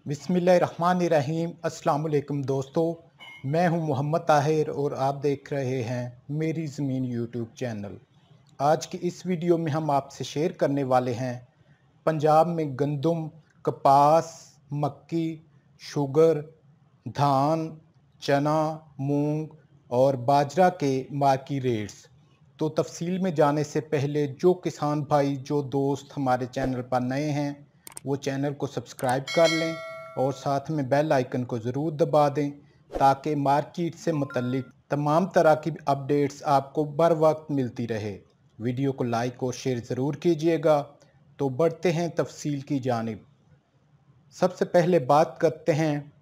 बिस्मिल्लाहिर्रहमानिर्रहीम। अस्सलाम वालेकुम दोस्तों, मैं हूं मोहम्मद ताहिर और आप देख रहे हैं मेरी ज़मीन यूट्यूब चैनल। आज की इस वीडियो में हम आपसे शेयर करने वाले हैं पंजाब में गंदम, कपास, मक्की, शुगर, धान, चना, मूंग और बाजरा के मार्केट रेट्स। तो तफसील में जाने से पहले जो किसान भाई जो दोस्त हमारे चैनल पर नए हैं वो चैनल को सब्सक्राइब कर लें और साथ में बेल आइकन को ज़रूर दबा दें ताकि मार्केट से मुतल्लिक तमाम तरह की अपडेट्स आपको बर वक्त मिलती रहे। वीडियो को लाइक और शेयर ज़रूर कीजिएगा। तो बढ़ते हैं तफसील की जानिब। सबसे पहले बात करते हैं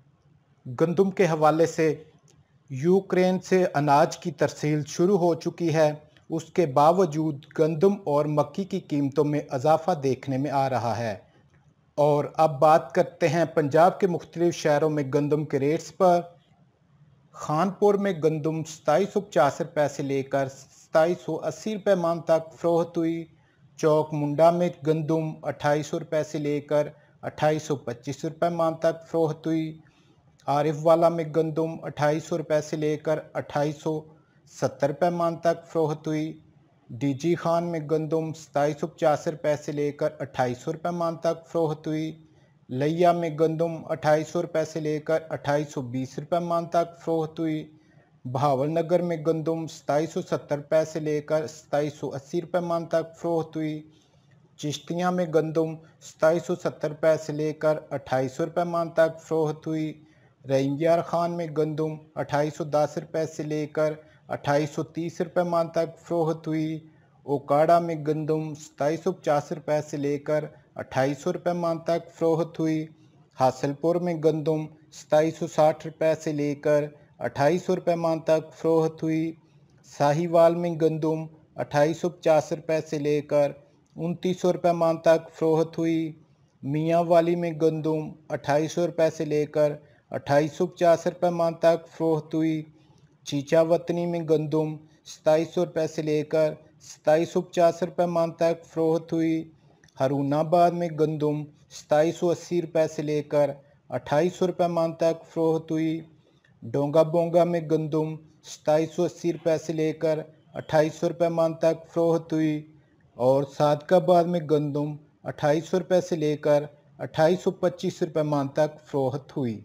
गंदम के हवाले से। यूक्रेन से अनाज की तरसील शुरू हो चुकी है, उसके बावजूद गंदम और मक्की की कीमतों में इजाफा देखने में आ रहा है। और अब बात करते हैं पंजाब के मुख्तलिफ शहरों में गंदम के रेट्स पर। खानपुर में गंदम 2750 से लेकर 2780 मन तक फ़रोख्त हुई। चौक मुंडा में गंदम 2800 से लेकर 2825 मन तक फ़रोख्त हुई। आरिफ वाला में गंदम 2800 से लेकर 2870 मन तक फ़रोख्त हुई। डीजी खान में गंदम 2750 से लेकर 2800 मन तक फ़रोख्त हुई। लिया में गंदम 2800 से लेकर 2820 मन तक फ़रोख्त हुई। बहावलनगर में गंदम 2770 से लेकर 2780 मन तक फ़रोख्त हुई। चिश्तियाँ में गंदम 2770 से लेकर 2800 मन तक फ़रोख्त हुई। रैंगियार खान में गंदम 2810 से लेकर 2830 मन तक फ़रोख्त हुई। ओकाड़ा में गंदम 2750 से लेकर 2800 मन तक फ़रोख्त हुई। हासिलपुर में गंदम 2760 से लेकर 2800 मन तक फ़रोख्त हुई। साहिवाल में गंदम 2850 से लेकर 2900 मन तक फ़रोख्त हुई। मियाँ वाली में गंदम 2800 से लेकर 2850 मन तक फ़रोख्त हुई। चीचा वतनी में गंदम 2700 से लेकर 2750 मन तक फ़रोख्त हुई। हरूनाबाद में गंदम 2780 से लेकर 2800 मन तक फ़रोख्त हुई। डोंगा बोंगा में गंदम 2780 से लेकर 2800 मन तक फ़रोख्त हुई। और सादकाबाद में गंदम 2800 से लेकर 2825 मन तक फ़रोख्त हुई।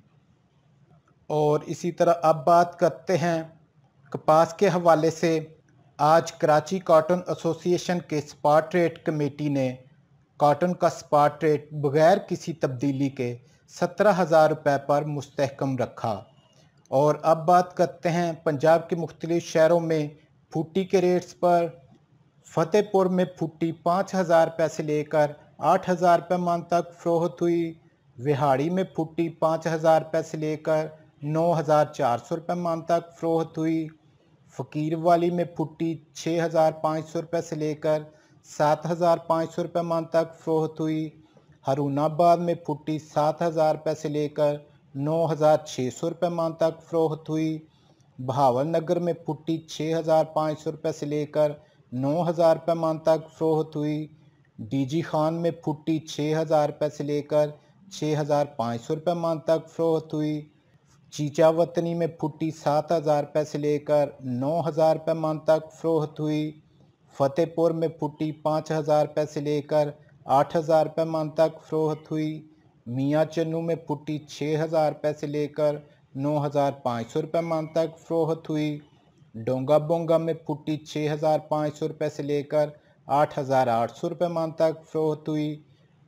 और इसी तरह अब बात करते हैं कपास के हवाले से। आज कराची कॉटन एसोसिएशन के स्पॉट रेट कमेटी ने कॉटन का स्पॉट रेट बगैर किसी तब्दीली के 17,000 रुपये पर मुस्तहकम रखा। और अब बात करते हैं पंजाब के मुख्तलिफ शहरों में फूटी के रेट्स पर। फतेहपुर में फूटी 5,000 रुपये से लेकर 8,000 रुपये मन तक फ़रोख्त हुई। विहाड़ी में फूटी 5,000 रुपये से लेकर 9,400 रुपये मन तक फ़रोख्त हुई। फ़कीर वाली में फुट्टी 6,500 रुपये से लेकर 7,500 रुपये मन तक फ़रोख्त हुई। हरूनाबाद में फुट्टी 7,000 रुपये से लेकर 9,600 रुपये मन तक फ़रोख्त हुई। बहावलनगर में फुट्टी 6,500 रुपये से लेकर 9,000 रुपये मन तक फ़रोख्त हुई। डीजी खान में फुट्टी 6,000 रुपये से लेकर 6,500 रुपये मन तक फ़रोख्त हुई। चीचा वतनी में फुट्टी 7,000 रुपये से लेकर 9,000 रुपये मन तक फ़रोख्त हुई। फतेहपुर में फुट्टी 5,000 रुपये से लेकर 8,000 रुपये मन तक फ़रोख्त हुई। मियाँ चन्नू में फुट्टी 6,000 रुपये से लेकर 9,500 रुपये मन तक फ़रोख्त हुई। डोंगा बोंगा में फुट्टी 6,500 रुपये से लेकर 8,800 रुपये मन तक फ़रोख्त हुई।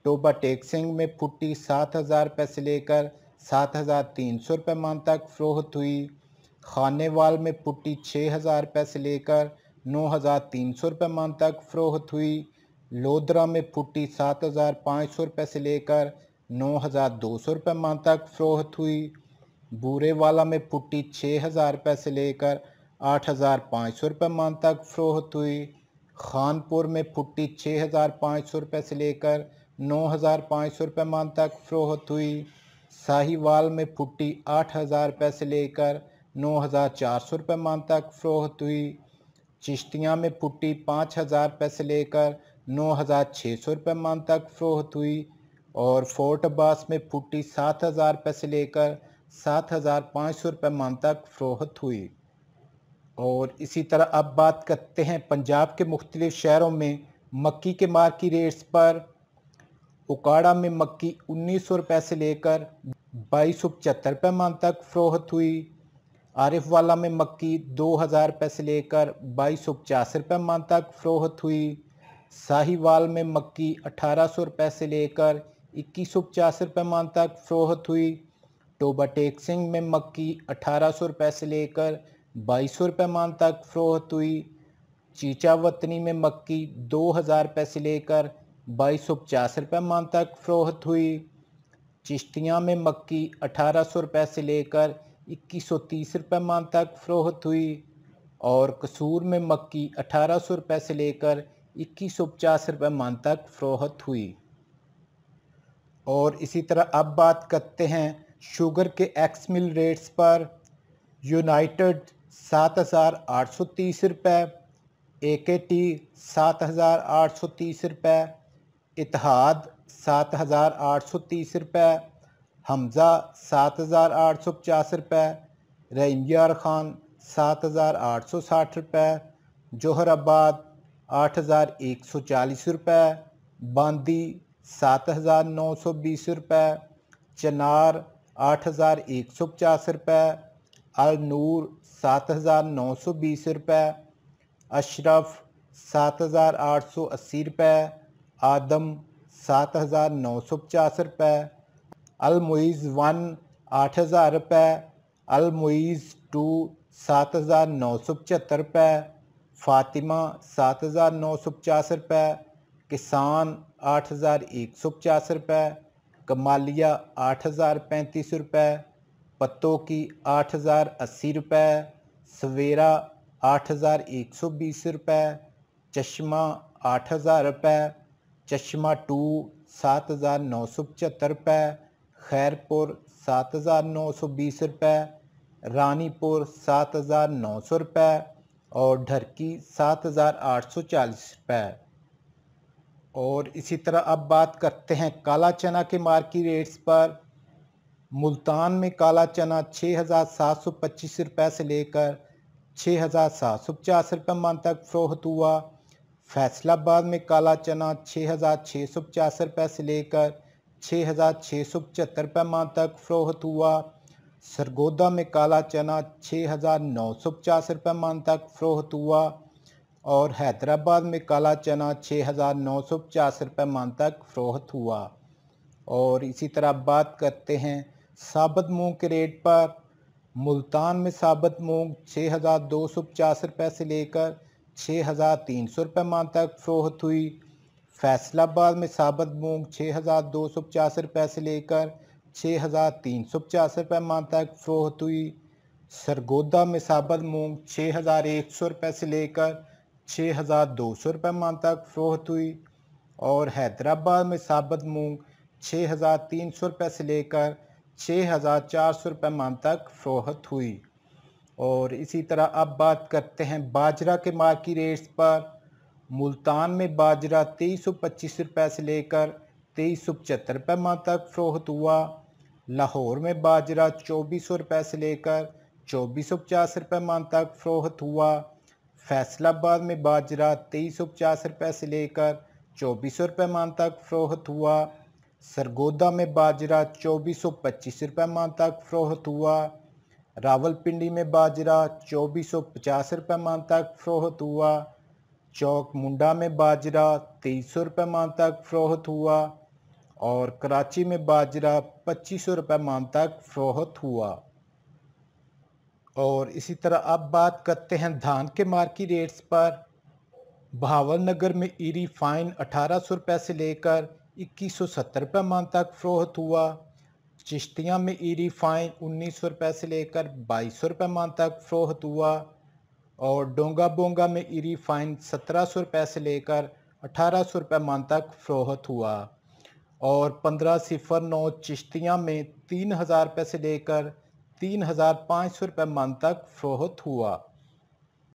टोबा टेक सिंह में फुट्टी 7,000 रुपये से लेकर 7,300 रुपये मन तक फ़रोख्त हुई। खानेवाल में फुट्टी 6,000 रुपये से लेकर 9,300 रुपये मन तक फ़रोख्त हुई। लोधरा में फुट्टी 7,500 रुपये से लेकर 9,200 रुपये मन तक फ़रोख्त हुई। बूरे वाला में फुट्टी 6,000 रुपये से लेकर 8,500 रुपये मन तक फ़रोख्त हुई। खानपुर में फुट्टी 6,500 रुपये से लेकर 9,500 रुपये मन तक फ़रोख्त हुई। साहिवाल में फुट्टी 8,000 रुपये से लेकर 9,400 रुपये मन तक फ़रोख्त हुई। चिश्तियाँ में फुट्टी 5,000 रुपये से लेकर 9,600 रुपये मन तक फ़रोख्त हुई। और फोर्ट अब्बास में फुट्टी 7,000 रुपये से लेकर 7,500 रुपये मन तक फ़रोख्त हुई। और इसी तरह अब बात करते हैं पंजाब के मुख्तलिफ शहरों में मक्की के मार्केट रेट्स पर। उकाड़ा में मक्की 1900 रुपये से लेकर 2275 रुपये मन तक फ़रोख्त हुई। आरिफ वाला में मक्की 2000 रुपये से लेकर 2250 रुपये मन तक फ़रोख्त हुई। साहिवाल में मक्की 1800 रुपये से लेकर 2150 रुपये मन तक फ़रोख्त हुई। टोबा टेक्सिंग में मक्की 1800 रुपये से लेकर 2200 रुपये मन तक फ़रोख्त हुई। चीचा वतनी में मक्की 2000 रुपये से लेकर 2250 रुपये मन तक फ़रोख्त हुई। चिश्तियाँ में मक्की 1800 रुपये से लेकर 2130 रुपये मन तक फ़रोख्त हुई। और कसूर में मक्की 1800 रुपये से लेकर 2150 रुपये मन तक फ़रोख्त हुई। और इसी तरह अब बात करते हैं शुगर के एक्स मिल रेट्स पर। यूनाइटेड 7,830 रुपये, AKT 7,830 रुपये, इत्तेहाद 7,830 रुपये, हमज़ा 7,850 रुपये, रहीम यार ख़ान 7,860 रुपये, जोहराबाद 8,140 रुपये, बांदी 7,920 रुपये, चनार 8,150 रुपये, अल नूर 7,920 रुपये, अशरफ 7,880 रुपये, आदम 7,950 रुपये, अल मुइज़ 1 8,000 रुपये, अल मुइज़ 2 7,975 रुपये, फ़ातिमा 7,950 रुपये, किसान 8,150 रुपये, कमालिया 8,035 रुपये, पत्तों की 8,080 रुपये, सवेरा 8,120 रुपये, चश्मा 8,000 रुपये, चश्मा 2 7,975 रुपये, खैरपुर 7,920 रुपये, रानीपुर 7,900 रुपये और ढरकी 7,840 रुपये। और इसी तरह अब बात करते हैं काला चना के मार्केट रेट्स पर। मुल्तान में काला चना 6,725 रुपये से लेकर 6,750 रुपये मन तक फ़रोख्त हुआ। फैसलाबाद में काला चना 6,650 रुपये से लेकर 6,675 रुपये मन तक फ़रोख्त हुआ। सरगोदा में काला चना 6,950 रुपये मन तक फ़रोख्त हुआ। और हैदराबाद में काला चना 6,950 रुपये मन तक फ़रोख्त हुआ। और इसी तरह बात करते हैं साबुत मूंग के रेट पर। मुल्तान में साबुत मूंग 6,250 रुपये से लेकर 6,300 रुपये मन तक फ़रोख्त हुई। फैसलाबाद में साबुत मूंग 6,250 रुपये से लेकर 6,350 रुपये मन तक फ़रोख्त हुई। सरगोदा में साबुत मूंग 6,100 रुपये से लेकर 6,200 रुपये मन तक फ़रोख्त हुई। और हैदराबाद में साबुत मूंग 6,300 रुपये से लेकर 6,400 रुपये मन तक फ़रोख्त हुई। और इसी तरह अब बात करते हैं बाजरा के मार्केट रेट्स पर। मुल्तान में बाजरा 2325 रुपये से लेकर 2375 रुपये मन तक फ़रोख्त हुआ। लाहौर में बाजरा 2400 रुपये से लेकर 2450 रुपये मन तक फ़रोख्त हुआ। फैसलाबाद में बाजरा 2350 रुपये से लेकर 2400 रुपये मन तक फ़रोख्त हुआ। सरगोदा में बाजरा 2425 रुपये मन तक फ़रोख्त हुआ। रावलपिंडी में बाजरा 2450 रुपये मन तक फ़रोख्त हुआ। चौक मुंडा में बाजरा 2300 रुपये मन तक फ़रोख्त हुआ। और कराची में बाजरा 2500 रुपये मन तक फ़रोख्त हुआ। और इसी तरह अब बात करते हैं धान के मार्केट रेट्स पर। बहावलनगर में ईरी फाइन 1800 रुपये से लेकर 2170 रुपये मन तक फ़रोख्त हुआ। चिश्तियाँ में ईरी फाइन 1900 रुपये से लेकर 2200 रुपये मन तक फ़रोख्त हुआ। और डोंगा बोंगा में ईरी फाइन 1700 रुपये से लेकर 1800 रुपये मन तक फ़रोख्त हुआ। और 1509 चिश्तियाँ में 3,000 रुपये से लेकर 3,500 रुपये मन तक फ़रोख्त हुआ।